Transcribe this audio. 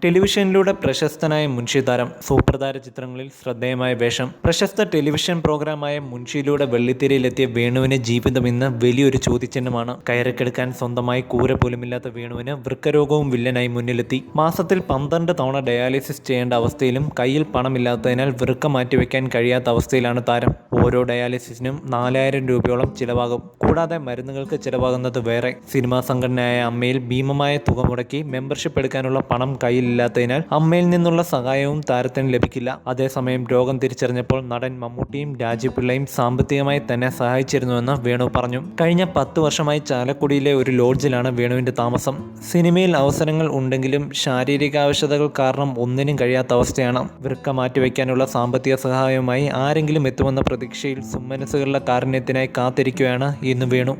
ടെലിവിഷനിലൂടെ പ്രശസ്തനായ മുൻഷി താരം. സൂപ്പർതാര ചിത്രങ്ങളിൽ ശ്രദ്ധേയമായ വേഷം. പ്രശസ്ത ടെലിവിഷൻ പ്രോഗ്രാമായ മുൻഷിയിലൂടെ വെള്ളിത്തിരയിലെത്തിയ വേണുവിന് ജീവിതം ഇന്ന് വലിയൊരു ചോദ്യചിഹ്നമാണ്. കയറിക്കെടുക്കാൻ സ്വന്തമായി കൂര പോലുമില്ലാത്ത വേണുവിന് വൃക്കരോഗവും വില്ലനായി മുന്നിലെത്തി. മാസത്തിൽ 12 തവണ ഡയാലിസിസ് ചെയ്യേണ്ട അവസ്ഥയിലും കയ്യിൽ പണമില്ലാത്തതിനാൽ വൃക്ക മാറ്റിവെക്കാൻ കഴിയാത്ത അവസ്ഥയിലാണ് താരം. ഓരോ ഡയാലിസിസിനും 4000 രൂപയോളം ചിലവാകും. കൂടാതെ മരുന്നുകൾക്ക് ചിലവാകുന്നത് വേറെ. സിനിമാ സംഘടനയായ അമ്മയിൽ ഭീമമായ തുക മുടക്കി മെമ്പർഷിപ്പ് എടുക്കാനുള്ള പണം കയ്യിലില്ലാത്തതിനാൽ അമ്മയിൽ നിന്നുള്ള സഹായവും താരത്തിന് ലഭിക്കില്ല. അതേസമയം രോഗം തിരിച്ചറിഞ്ഞപ്പോൾ നടൻ മമ്മൂട്ടിയും രാജീവ് പിള്ളയും സാമ്പത്തികമായി തന്നെ സഹായിച്ചിരുന്നുവെന്ന് വേണു പറഞ്ഞു. കഴിഞ്ഞ 10 വർഷമായി ചാലക്കുടിയിലെ ഒരു ലോഡ്ജിലാണ് വേണുവിന്റെ താമസം. സിനിമയിൽ അവസരങ്ങൾ ഉണ്ടെങ്കിലും ശാരീരികാവശ്യതകൾ കാരണം ഒന്നിനും കഴിയാത്ത അവസ്ഥയാണ്. വൃക്ക മാറ്റിവെക്കാനുള്ള സാമ്പത്തിക സഹായവുമായി ആരെങ്കിലും എത്തുമെന്ന പ്രതീക്ഷയിൽ സുമനസുകളുടെ കാരുണ്യത്തിനായി കാത്തിരിക്കുകയാണ് ഇന്ന് വേണു.